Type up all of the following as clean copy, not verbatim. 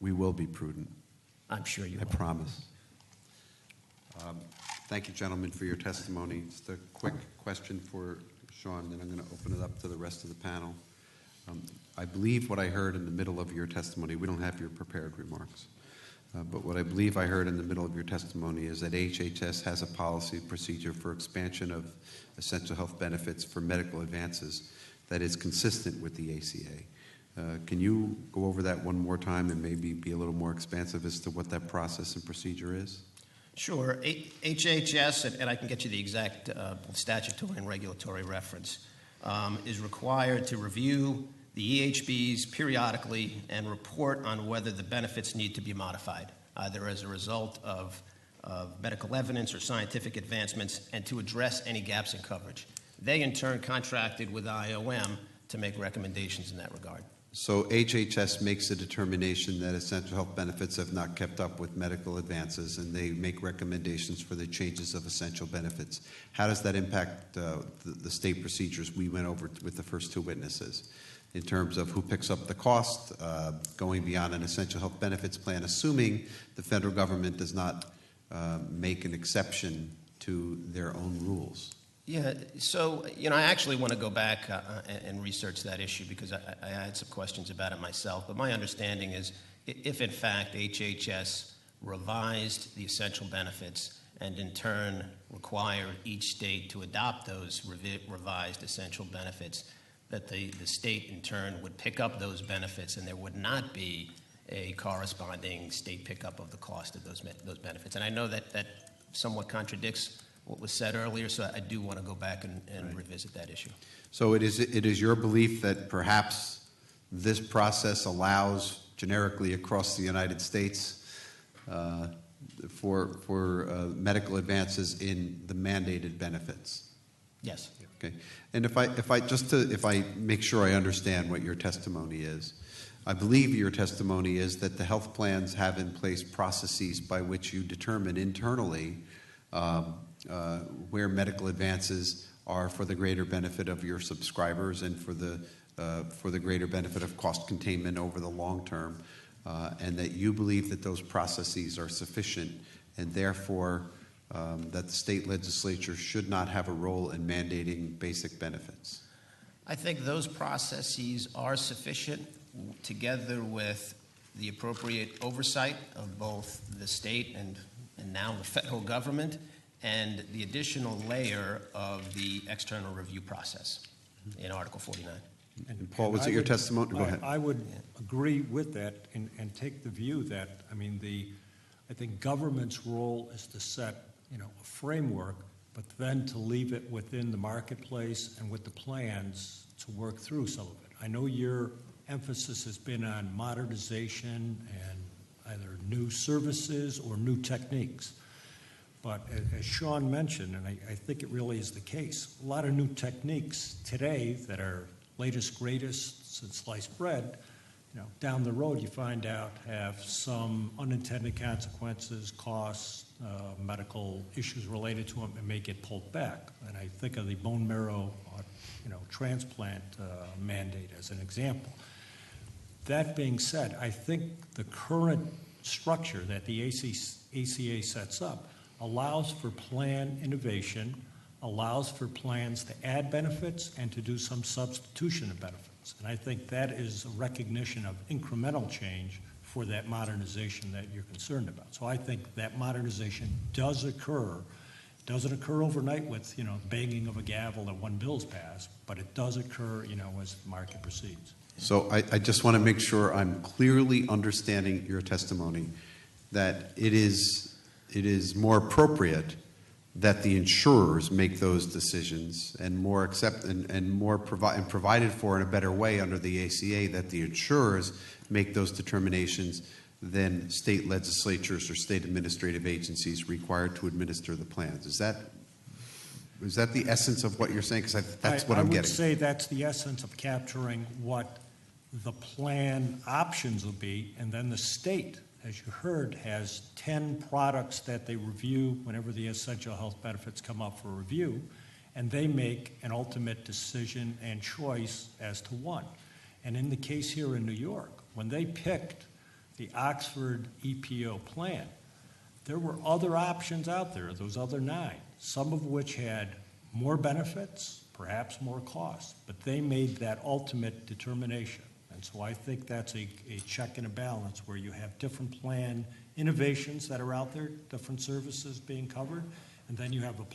We will be prudent. I'm sure you I will. promise. Thank you, gentlemen, for your testimony. Just a quick question for Sean, then I'm going to open it up to the rest of the panel. I believe what I heard in the middle of your testimony, we don't have your prepared remarks, but what I believe I heard in the middle of your testimony is that HHS has a policy procedure for expansion of essential health benefits for medical advances that is consistent with the ACA. Can you go over that one more time and maybe be a little more expansive as to what that process and procedure is? Sure. HHS, and I can get you the exact statutory and regulatory reference, is required to review the EHBs periodically and report on whether the benefits need to be modified, either as a result of medical evidence or scientific advancements, and to address any gaps in coverage. They, in turn, contracted with IOM to make recommendations in that regard. So HHS makes a determination that essential health benefits have not kept up with medical advances, and they make recommendations for the changes of essential benefits. How does that impact the state procedures we went over with the first two witnesses in terms of who picks up the cost, going beyond an essential health benefits plan, assuming the federal government does not make an exception to their own rules? Yeah, so, I actually want to go back and research that issue because I had some questions about it myself. But my understanding is if, in fact, HHS revised the essential benefits and, in turn, required each state to adopt those revised essential benefits, that the state, in turn, would pick up those benefits and there would not be a corresponding state pickup of the cost of those benefits. And I know that somewhat contradicts what was said earlier, so I do want to go back and revisit that issue. So it is your belief that perhaps this process allows generically across the United States for medical advances in the mandated benefits? Yes. Okay. And if I make sure I understand what your testimony is, I believe your testimony is that the health plans have in place processes by which you determine internally where medical advances are for the greater benefit of your subscribers and for the greater benefit of cost containment over the long term, and that you believe that those processes are sufficient, and therefore that the state legislature should not have a role in mandating basic benefits. I think those processes are sufficient, together with the appropriate oversight of both the state and now the federal government, and the additional layer of the external review process in Article 49. And Paul, was it your testimony? Go ahead. I would agree with that and take the view that, I think government's role is to set, a framework, but then to leave it within the marketplace and with the plans to work through some of it. I know your emphasis has been on modernization and either new services or new techniques. But as Sean mentioned, and I think it really is the case, a lot of new techniques today that are latest, greatest since sliced bread, down the road you find out have some unintended consequences, costs, medical issues related to them, and may get pulled back. And I think of the bone marrow, transplant mandate as an example. That being said, I think the current structure that the ACA sets up allows for plan innovation, allows for plans to add benefits and to do some substitution of benefits. And I think that is a recognition of incremental change for that modernization that you're concerned about. So I think that modernization does occur. It doesn't occur overnight with, banging of a gavel that one bill's passed, but it does occur, as the market proceeds. So I just want to make sure I'm clearly understanding your testimony, that it is more appropriate that the insurers make those decisions and more provided for in a better way under the ACA, that the insurers make those determinations than state legislatures or state administrative agencies required to administer the plans. Is that the essence of what you're saying? Because that's what I'm getting. I would say that's the essence of capturing what the plan options will be, and then the state, as you heard, has 10 products that they review whenever the essential health benefits come up for review, and they make an ultimate decision and choice as to one. And in the case here in New York, when they picked the Oxford EPO plan, there were other options out there, those other 9, some of which had more benefits, perhaps more costs, but they made that ultimate determination. And so I think that's a check and a balance where you have different plan innovations that are out there, different services being covered, and then you have a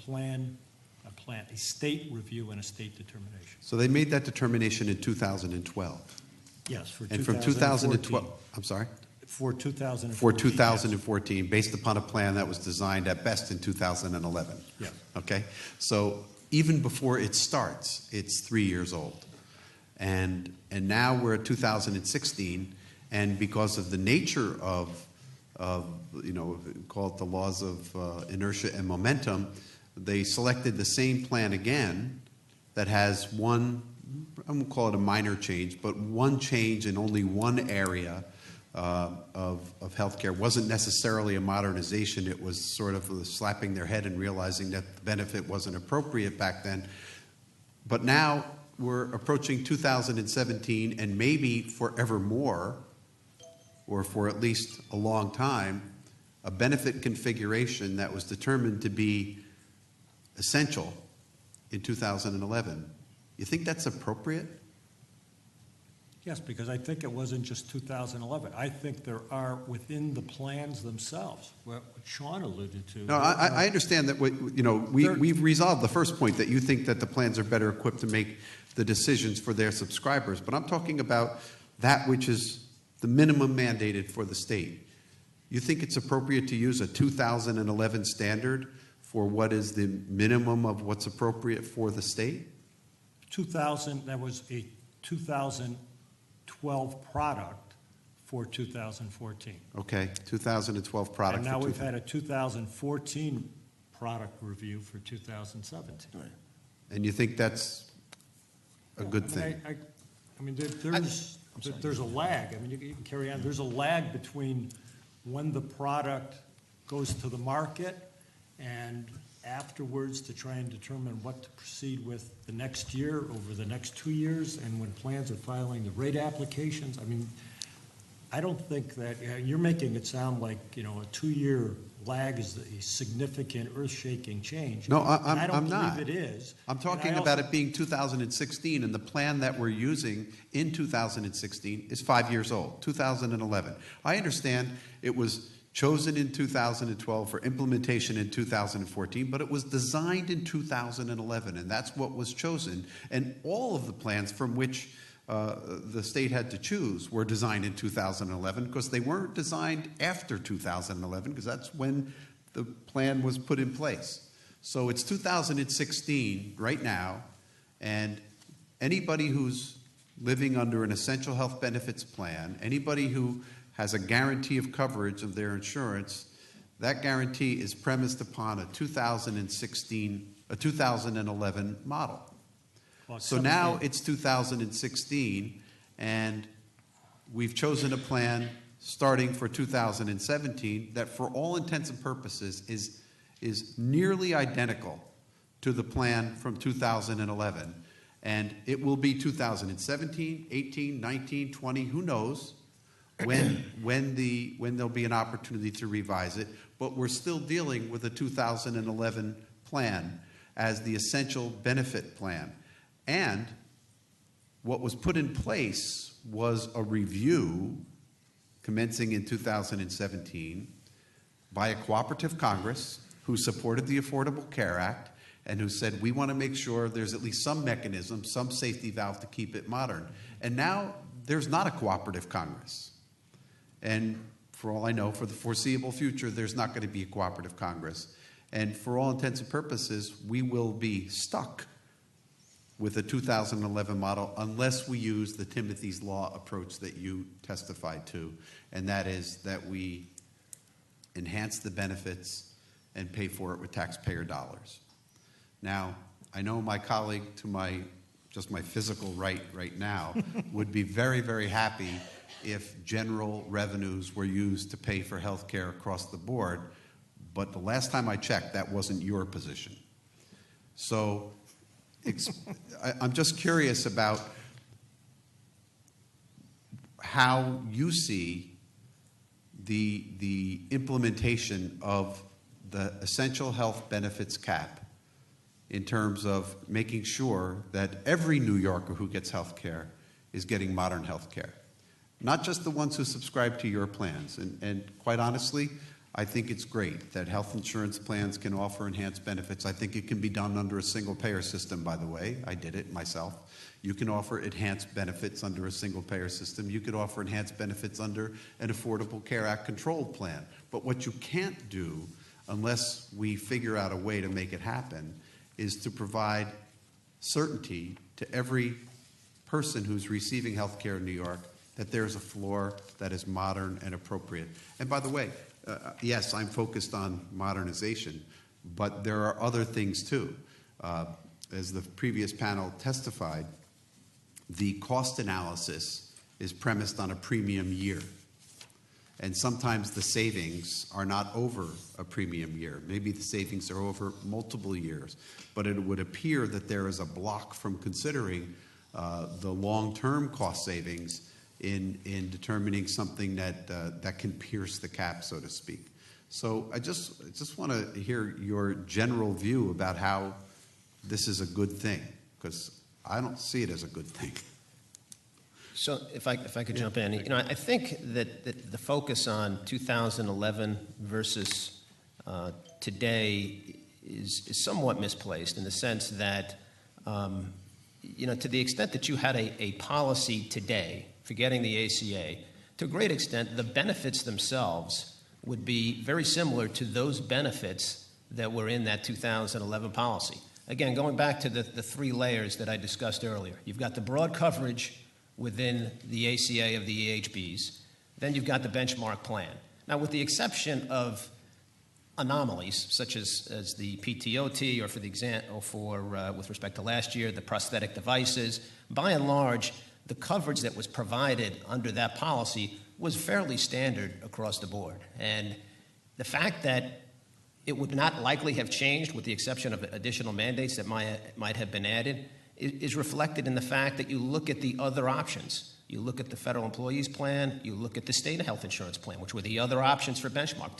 state review and a state determination. So they made that determination in 2012. Yes, for And from 2014. 2012, I'm sorry? For 2014. For 2014, based upon a plan that was designed at best in 2011. Yes. Okay? So even before it starts, it's 3 years old. And now we're at 2016, and because of the nature of call it the laws of inertia and momentum, they selected the same plan again that has one, I won't call it a minor change, but one change in only one area of healthcare. Wasn't necessarily a modernization. It was sort of slapping their head and realizing that the benefit wasn't appropriate back then. But now we're approaching 2017, and maybe forevermore, or for at least a long time, a benefit configuration that was determined to be essential in 2011. You think that's appropriate? Yes, because I think it wasn't just 2011. I think there are within the plans themselves, what Sean alluded to. No, I understand that. We've resolved the first point that you think that the plans are better equipped to make the decisions for their subscribers. But I'm talking about that which is the minimum mandated for the state. You think it's appropriate to use a 2011 standard for what is the minimum of what's appropriate for the state? 2000, that was a 2012 product for 2014. Okay, 2012 product. And now we've had a 2014 product review for 2017. And you think that's a good thing? There's a lag. I mean, you can carry on. There's a lag between when the product goes to the market and afterwards to try and determine what to proceed with the next year, over the next 2 years, and when plans are filing the rate applications. I mean, I don't think that you're making it sound like, a 2-year lag is a significant earth-shaking change. No, I don't I'm not. believe it is. I'm talking about it being 2016, and the plan that we're using in 2016 is 5 years old, 2011. I understand it was chosen in 2012 for implementation in 2014, but it was designed in 2011, and that's what was chosen. And all of the plans from which the state had to choose were designed in 2011 because they weren't designed after 2011 because that's when the plan was put in place. So it's 2016 right now, and anybody who's living under an essential health benefits plan, anybody who has a guarantee of coverage of their insurance, that guarantee is premised upon a 2011 model. So now it's 2016, and we've chosen a plan starting for 2017 that for all intents and purposes is nearly identical to the plan from 2011. And it will be 2017, 18, 19, 20, who knows when there'll be an opportunity to revise it. But we're still dealing with a 2011 plan as the essential benefit plan. And what was put in place was a review commencing in 2017 by a cooperative Congress who supported the Affordable Care Act and who said, we want to make sure there's at least some mechanism, some safety valve to keep it modern. And now there's not a cooperative Congress. And for all I know, for the foreseeable future, there's not going to be a cooperative Congress. And for all intents and purposes, we will be stuck with the 2011 model unless we use the Timothy's Law approach that you testified to, and that is that we enhance the benefits and pay for it with taxpayer dollars. Now, I know my colleague to my physical right now would be very, very happy if general revenues were used to pay for health care across the board, but the last time I checked, that wasn't your position. So I'm just curious about how you see the implementation of the essential health benefits cap in terms of making sure that every New Yorker who gets health care is getting modern health care, not just the ones who subscribe to your plans. And quite honestly, I think it's great that health insurance plans can offer enhanced benefits. I think it can be done under a single payer system, by the way. I did it myself. You can offer enhanced benefits under a single payer system. You could offer enhanced benefits under an Affordable Care Act controlled plan. But what you can't do, unless we figure out a way to make it happen, is to provide certainty to every person who's receiving health care in New York that there's a floor that is modern and appropriate. And by the way, yes, I'm focused on modernization, but there are other things too. As the previous panel testified, the cost analysis is premised on a premium year. And sometimes the savings are not over a premium year. Maybe the savings are over multiple years. But it would appear that there is a block from considering the long-term cost savings in determining something that can pierce the cap, so to speak. So I just want to hear your general view about how this is a good thing, because I don't see it as a good thing. So if I could jump in, I think that the focus on 2011 versus today is somewhat misplaced in the sense that, to the extent that you had a policy today, forgetting the ACA, to a great extent, the benefits themselves would be very similar to those benefits that were in that 2011 policy. Again, going back to the three layers that I discussed earlier, you've got the broad coverage within the ACA of the EHBs, then you've got the benchmark plan. Now, with the exception of anomalies such as the PTOT, or for the example, with respect to last year, the prosthetic devices, by and large, the coverage that was provided under that policy was fairly standard across the board. And the fact that it would not likely have changed, with the exception of additional mandates that might have been added, is reflected in the fact that you look at the other options. You look at the federal employees plan, you look at the state health insurance plan, which were the other options for benchmark.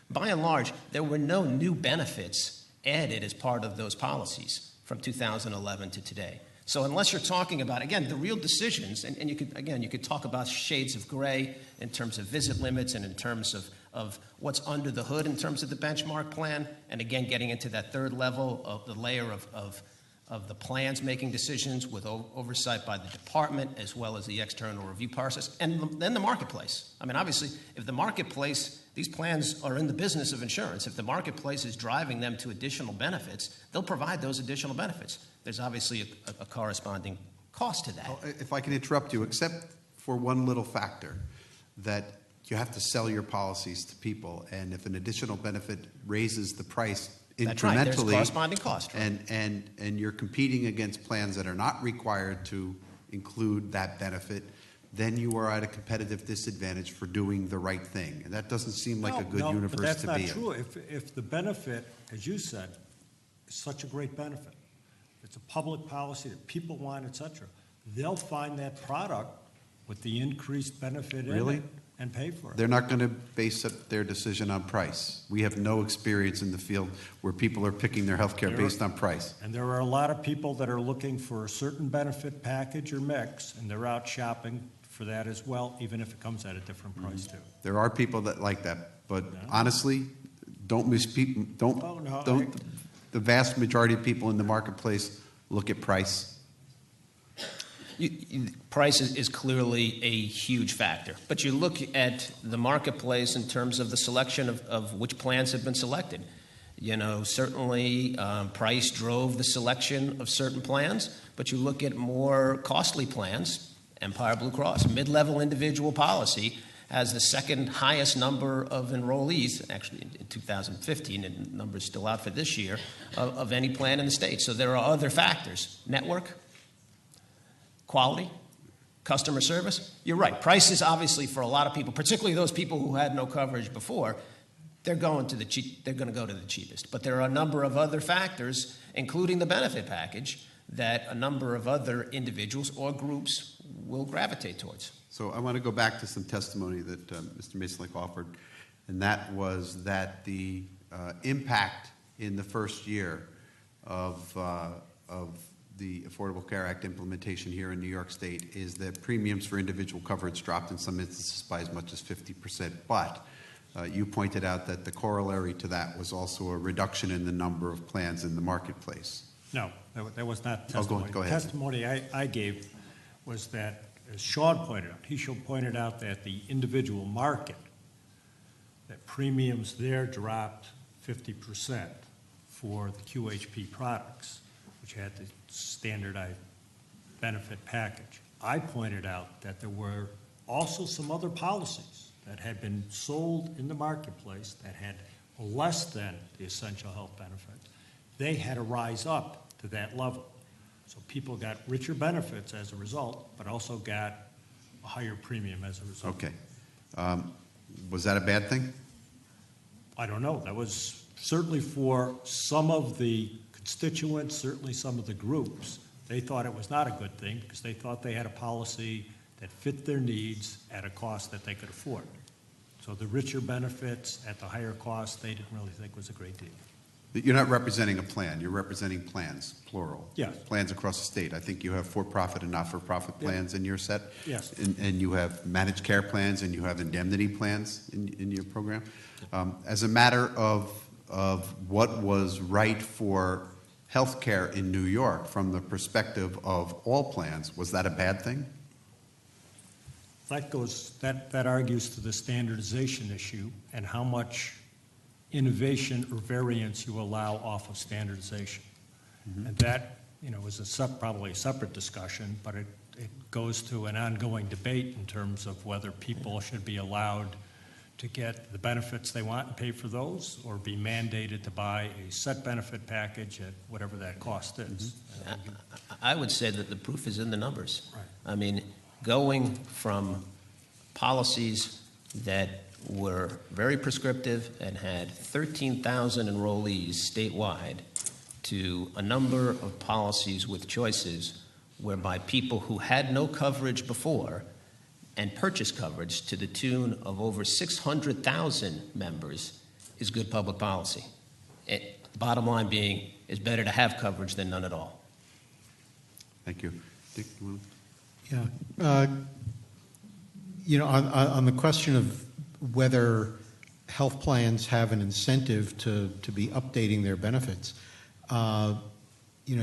By and large, there were no new benefits added as part of those policies from 2011 to today. So unless you're talking about, again, the real decisions, and you could talk about shades of gray in terms of visit limits and in terms of what's under the hood in terms of the benchmark plan, and again, getting into that third level of the layer of the plans making decisions with oversight by the department as well as the external review process, and then the marketplace. I mean, obviously, if the marketplace, these plans are in the business of insurance. If the marketplace is driving them to additional benefits, they'll provide those additional benefits. There's obviously a corresponding cost to that. If I can interrupt you, except for one little factor, that you have to sell your policies to people, and if an additional benefit raises the price incrementally, that's right. There's corresponding cost, right? and you're competing against plans that are not required to include that benefit, then you are at a competitive disadvantage for doing the right thing. And that doesn't seem like a good universe but that's to not be true. in. If the benefit, as you said, is such a great benefit, it's a public policy that people want, et cetera, they'll find that product with the increased benefit in it and pay for it. They're not going to base up their decision on price. We have no experience in the field where people are picking their health care based on price. And there are a lot of people that are looking for a certain benefit package or mix, and they're out shopping for that as well, even if it comes at a different price too. There are people that like that, but honestly, don't the vast majority of people in the marketplace look at price. Price is clearly a huge factor, but you look at the marketplace in terms of the selection of which plans have been selected. Certainly price drove the selection of certain plans, but you look at more costly plans, Empire Blue Cross, mid-level individual policy, has the second highest number of enrollees, actually in 2015, and the number's still out for this year, of any plan in the state. So there are other factors. Network, quality, customer service. You're right. Price is obviously for a lot of people, particularly those people who had no coverage before, they're going to go to the cheapest. But there are a number of other factors, including the benefit package, that a number of other individuals or groups will gravitate towards. So I want to go back to some testimony that Mr. Mason-Lake offered, and that was that the impact in the first year of the Affordable Care Act implementation here in New York State is that premiums for individual coverage dropped in some instances by as much as 50%. But you pointed out that the corollary to that was also a reduction in the number of plans in the marketplace. No, that was not Oh, testimony. go ahead. Testimony I gave was that, as Sean pointed out, he pointed out that the individual market, that premiums there dropped 50% for the QHP products, which had the standardized benefit package. I pointed out that there were also some other policies that had been sold in the marketplace that had less than the essential health benefit. They had to rise up to that level. So people got richer benefits as a result, but also got a higher premium as a result. Okay. Was that a bad thing? I don't know. That was certainly for some of the constituents, certainly some of the groups. They thought it was not a good thing because they thought they had a policy that fit their needs at a cost that they could afford. So the richer benefits at the higher cost, they didn't really think was a great deal. But you're not representing a plan. You're representing plans, plural. Yes. Plans across the state. I think you have for-profit and not-for-profit plans in your set. Yes. And you have managed care plans and you have indemnity plans in your program. As a matter of what was right for health care in New York from the perspective of all plans, was that a bad thing? That argues to the standardization issue and how much innovation or variance you allow off of standardization. Mm-hmm. And that, is probably a separate discussion, but it goes to an ongoing debate in terms of whether people should be allowed to get the benefits they want and pay for those, or be mandated to buy a set benefit package at whatever that cost is. Mm-hmm. I would say that the proof is in the numbers. Right. I mean, going from policies that were very prescriptive and had 13,000 enrollees statewide to a number of policies with choices whereby people who had no coverage before and purchased coverage to the tune of over 600,000 members is good public policy. Bottom line being, it's better to have coverage than none at all. Thank you. Dick, you want to? Yeah. On the question of whether health plans have an incentive to be updating their benefits,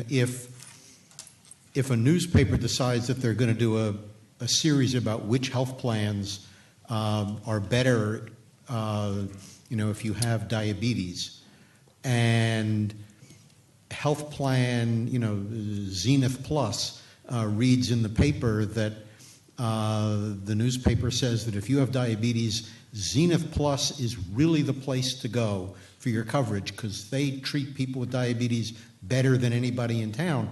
if a newspaper decides that they're going to do a series about which health plans are better, if you have diabetes, and health plan, Zenith Plus reads in the paper that the newspaper says that if you have diabetes, Zenith Plus is really the place to go for your coverage because they treat people with diabetes better than anybody in town.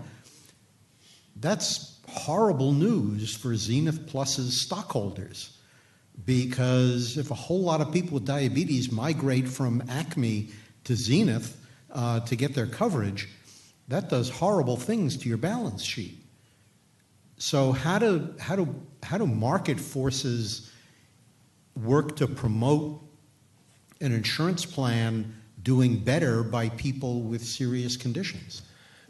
That's horrible news for Zenith Plus's stockholders, because if a whole lot of people with diabetes migrate from Acme to Zenith to get their coverage, that does horrible things to your balance sheet. So how do market forces work to promote an insurance plan doing better by people with serious conditions?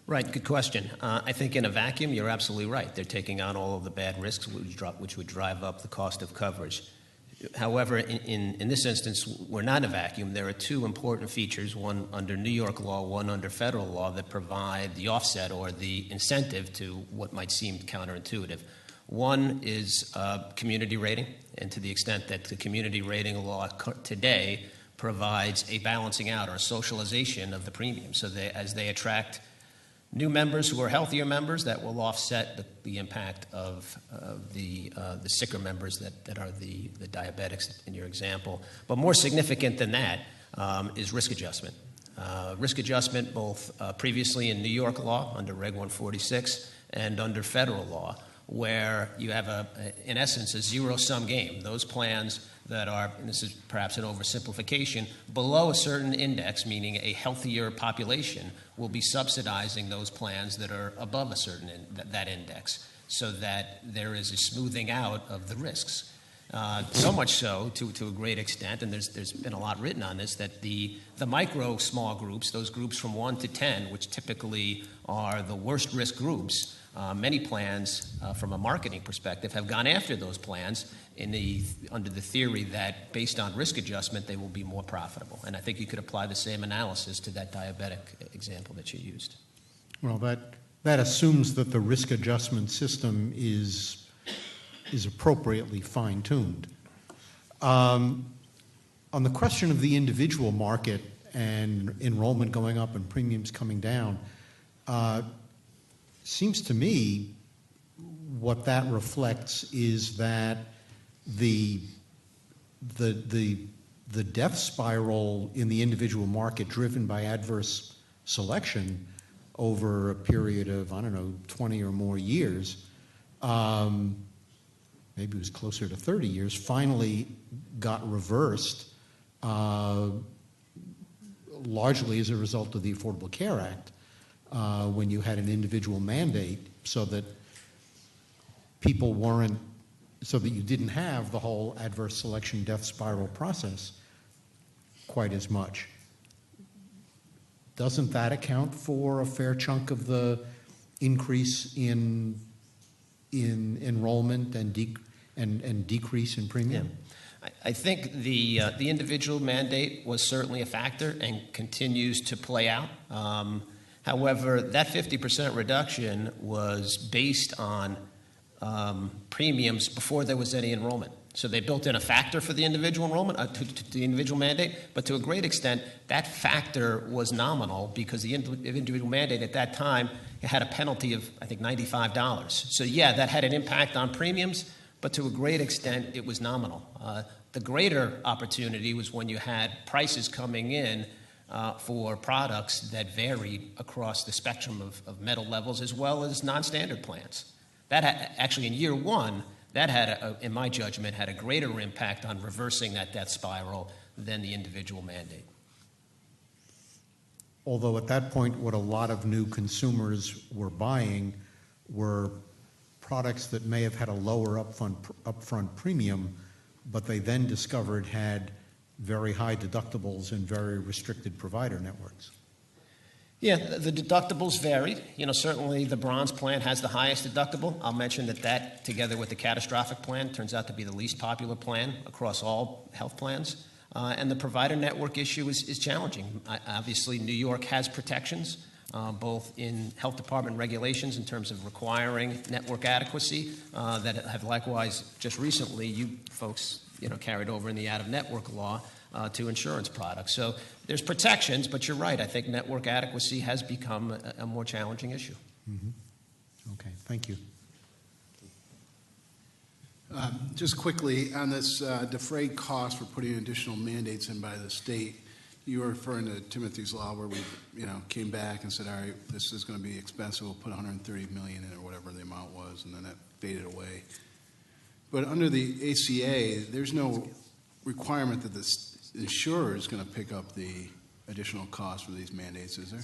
Right, good question. I think in a vacuum, you're absolutely right. They're taking on all of the bad risks, which would drive up the cost of coverage. However, in this instance, we're not in a vacuum. There are two important features, one under New York law, one under federal law, that provide the offset or the incentive to what might seem counterintuitive. One is community rating, and to the extent that the community rating law today provides a balancing out or a socialization of the premium, so as they attract new members who are healthier members, that will offset the impact of the sicker members that are the diabetics in your example. But more significant than that is risk adjustment. Risk adjustment both previously in New York law under Reg 146 and under federal law, where you have, in essence, a zero-sum game. Those plans that are, and this is perhaps an oversimplification, below a certain index, meaning a healthier population, will be subsidizing those plans that are above a certain that index. so that there is a smoothing out of the risks. So much so, to a great extent, and there's been a lot written on this, that the micro small groups, those groups from 1 to 10, which typically are the worst risk groups, many plans, from a marketing perspective, have gone after those plans under the theory that based on risk adjustment, they will be more profitable. And I think you could apply the same analysis to that diabetic example that you used. Well, that assumes that the risk adjustment system is appropriately fine-tuned. On the question of the individual market and enrollment going up and premiums coming down, seems to me what that reflects is that the death spiral in the individual market driven by adverse selection over a period of, 20 or more years, maybe it was closer to 30 years, finally got reversed largely as a result of the Affordable Care Act, when you had an individual mandate so that so that you didn't have the whole adverse selection death spiral process quite as much. Doesn't that account for a fair chunk of the increase in enrollment and decrease in premium? Yeah. I think the individual mandate was certainly a factor and continues to play out. However, that 50% reduction was based on premiums before there was any enrollment. So they built in a factor for the individual enrollment, to the individual mandate, but to a great extent, that factor was nominal because the individual mandate at that time had a penalty of, I think, $95. So yeah, that had an impact on premiums, but to a great extent, it was nominal. The greater opportunity was when you had prices coming in for products that varied across the spectrum of metal levels as well as non-standard plans. That actually, in year one, that had, in my judgment, had a greater impact on reversing that death spiral than the individual mandate. Although at that point, what a lot of new consumers were buying were products that may have had a lower upfront premium, but they then discovered had very high deductibles and very restricted provider networks. Yeah, the deductibles varied. Certainly the bronze plan has the highest deductible. I'll mention that together with the catastrophic plan, turns out to be the least popular plan across all health plans. And the provider network issue is challenging. Obviously, New York has protections, both in health department regulations in terms of requiring network adequacy, that have likewise just recently, you folks, carried over in the out-of-network law to insurance products. So there's protections, but you're right. I think network adequacy has become a more challenging issue. Mm-hmm. Okay, thank you. Just quickly, on this defrayed cost for putting additional mandates in by the state, you were referring to Timothy's Law where we came back and said, all right, this is going to be expensive, we'll put $130 million in or whatever the amount was, and then that faded away. But under the ACA, there's no requirement that the insurer is going to pick up the additional cost for these mandates, is there?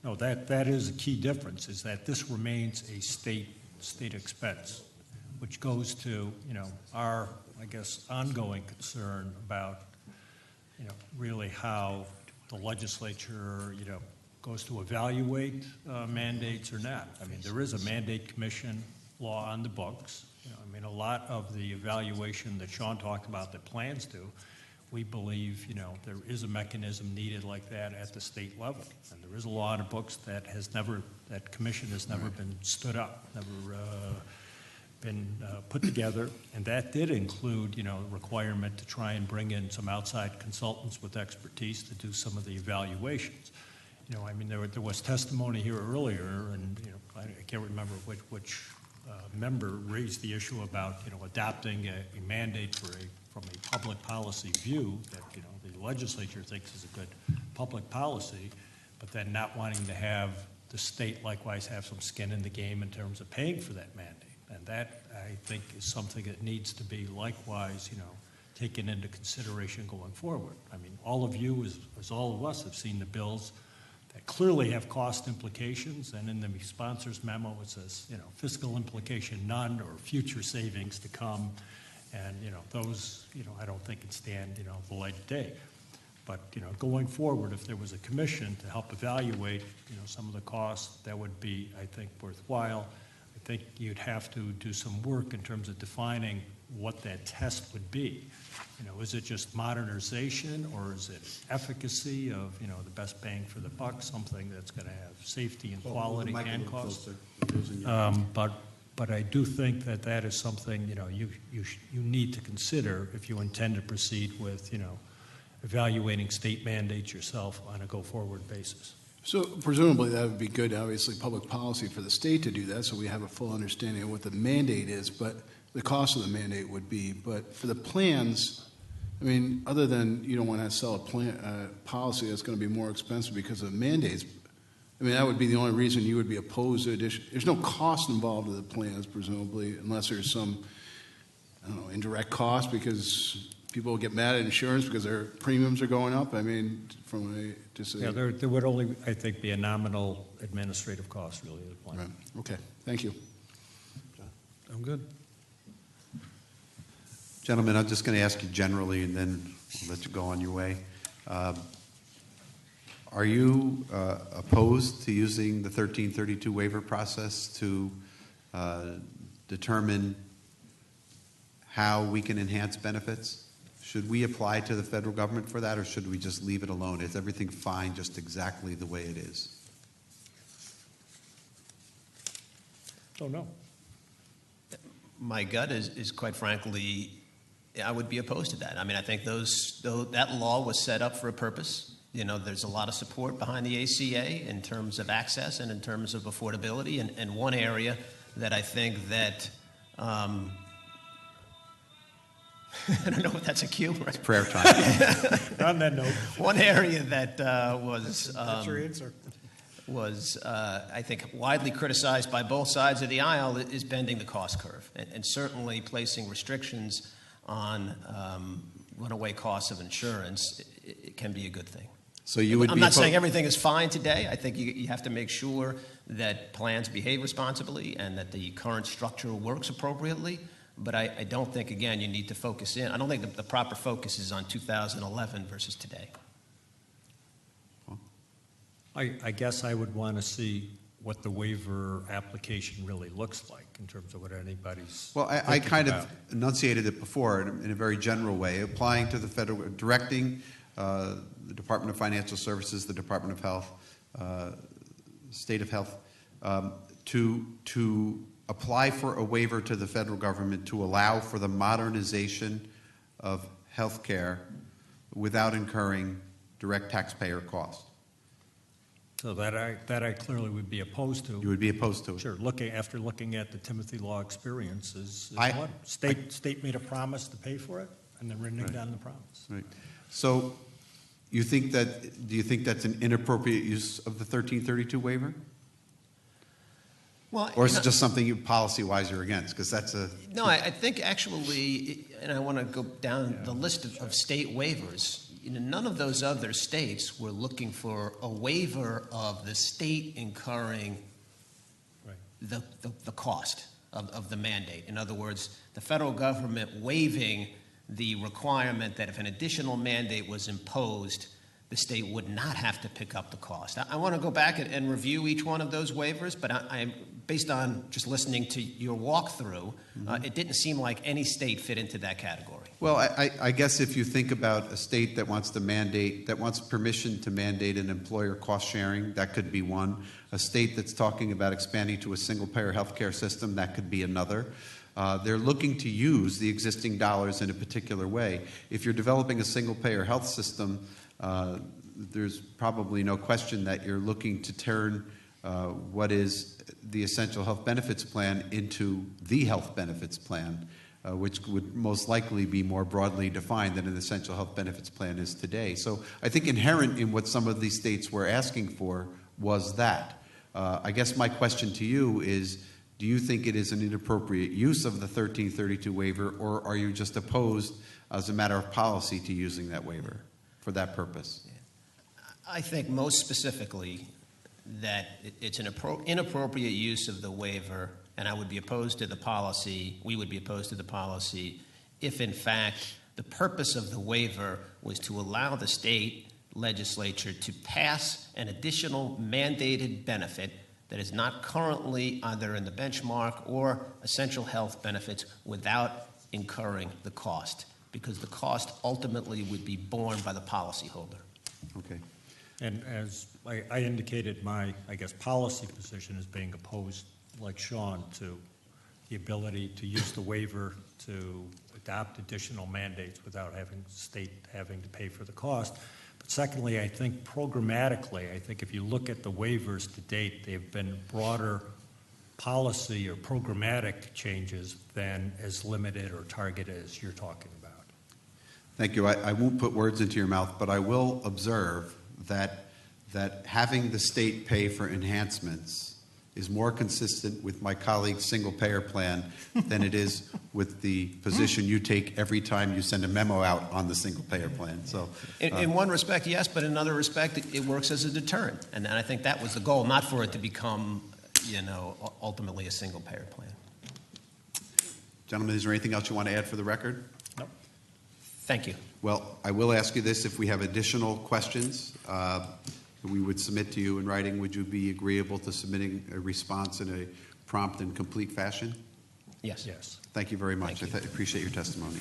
No, that is a key difference, is that this remains a state expense, which goes to, our, ongoing concern about, really how the legislature, goes to evaluate mandates or not. I mean, there is a mandate commission law on the books. A lot of the evaluation that Sean talked about that plans do, we believe, there is a mechanism needed like that at the state level. And there is a law on the books that commission has never been stood up, never been put together. And that did include, requirement to try and bring in some outside consultants with expertise to do some of the evaluations. There was testimony here earlier, and, I can't remember which member raised the issue about, adopting a mandate from a public policy view that, the legislature thinks is a good public policy, but then not wanting to have the state likewise have some skin in the game in terms of paying for that mandate. And that, I think, is something that needs to be likewise, taken into consideration going forward. All of you, as all of us, have seen the bills that clearly have cost implications, and in the sponsor's memo, it says, fiscal implication none, or future savings to come, and, those, I don't think can stand, the light of day. But, going forward, if there was a commission to help evaluate, some of the costs, that would be, I think, worthwhile. I think you'd have to do some work in terms of defining what that test would be. Is it just modernization, or is it efficacy of, the best bang for the buck, something that's going to have safety and quality and cost? But I do think that is something, you need to consider if you intend to proceed with, evaluating state mandates yourself on a go-forward basis. So presumably that would be good, obviously, public policy for the state to do that, so we have a full understanding of what the mandate is, but the cost of the mandate would be. But for the plans, I mean, other than you don't want to sell a policy that's going to be more expensive because of mandates, I mean, that would be the only reason you would be opposed to addition. There's no cost involved with the plans, presumably, unless there's some, I don't know, indirect cost because people will get mad at insurance because their premiums are going up. I mean, there would only, I think, be a nominal administrative cost, really, of the plan. Right. Okay. Thank you. I'm good. Gentlemen, I'm just going to ask you generally, and then I'll let you go on your way. Are you opposed to using the 1332 waiver process to determine how we can enhance benefits? Should we apply to the federal government for that, or should we just leave it alone? Is everything fine just exactly the way it is? Oh, no. My gut is quite frankly, I would be opposed to that. I mean, I think that law was set up for a purpose. There's a lot of support behind the ACA in terms of access and in terms of affordability. And one area that I think that, I don't know if that's a cue, right? It's prayer time. On that note. One area that was That's your answer. I think, widely criticized by both sides of the aisle is bending the cost curve, and certainly placing restrictions on runaway costs of insurance. It can be a good thing. So you would I'm not saying everything is fine today. I think you have to make sure that plans behave responsibly and that the current structure works appropriately. But I don't think, again, you need to focus in. I don't think the proper focus is on 2011 versus today. I guess I would want to see what the waiver application really looks like in terms of what anybody's. Well, I kind of enunciated it before in a very general way, applying to the federal, directing the Department of Financial Services, the Department of Health, State of Health, to apply for a waiver to the federal government to allow for the modernization of health care without incurring direct taxpayer costs. So that I clearly would be opposed to. You would be opposed to it? Sure. After looking at the Timothy Law experience, is what state made a promise to pay for it, and then reneged on the promise. Right. So, do you think that's an inappropriate use of the 1332 waiver? Well, or is it just something you policy-wise are against? Because that's a... No, I think actually, and I want to go down the list of state waivers. None of those other states were looking for a waiver of the state incurring the cost of the mandate. In other words, the federal government waiving the requirement that if an additional mandate was imposed, the state would not have to pick up the cost. I want to go back and review each one of those waivers, but I'm based on just listening to your walkthrough, it didn't seem like any state fit into that category. Well, I guess if you think about a state that wants permission to mandate an employer cost sharing, that could be one. A state that's talking about expanding to a single-payer healthcare system, that could be another. They're looking to use the existing dollars in a particular way. If you're developing a single-payer health system, there's probably no question that you're looking to turn what is the Essential Health Benefits Plan into the Health Benefits Plan, which would most likely be more broadly defined than an Essential Health Benefits Plan is today. So I think inherent in what some of these states were asking for was that. I guess my question to you is, do you think it is an inappropriate use of the 1332 waiver, or are you just opposed as a matter of policy to using that waiver for that purpose? I think most specifically that it's an inappropriate use of the waiver, and I would be opposed to the policy, we would be opposed to the policy, if in fact the purpose of the waiver was to allow the state legislature to pass an additional mandated benefit that is not currently either in the benchmark or essential health benefits without incurring the cost, because the cost ultimately would be borne by the policyholder. Okay. And as I indicated, my, I guess, policy position is being opposed, like Sean, to the ability to use the waiver to adopt additional mandates without having state having to pay for the cost. But secondly, I think programmatically, I think if you look at the waivers to date, they've been broader policy or programmatic changes than as limited or targeted as you're talking about. Thank you. I won't put words into your mouth, but I will observe that having the state pay for enhancements is more consistent with my colleague's single-payer plan than it is with the position you take every time you send a memo out on the single-payer plan. So, In one respect, yes, but in another respect, it works as a deterrent. And I think that was the goal, not for it to become, ultimately a single-payer plan. gentlemen, is there anything else you want to add for the record? Nope. Thank you. Well, I will ask you this. If we have additional questions, we would submit to you in writing. Would you be agreeable to submitting a response in a prompt and complete fashion? Yes. Yes. Thank you very much. Thank I appreciate your testimony.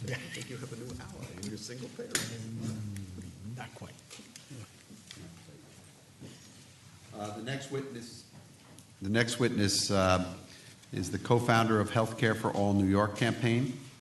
Yeah. I think you have a new ally in your single payer. Not quite. The next witness is the co-founder of Healthcare for All New York campaign,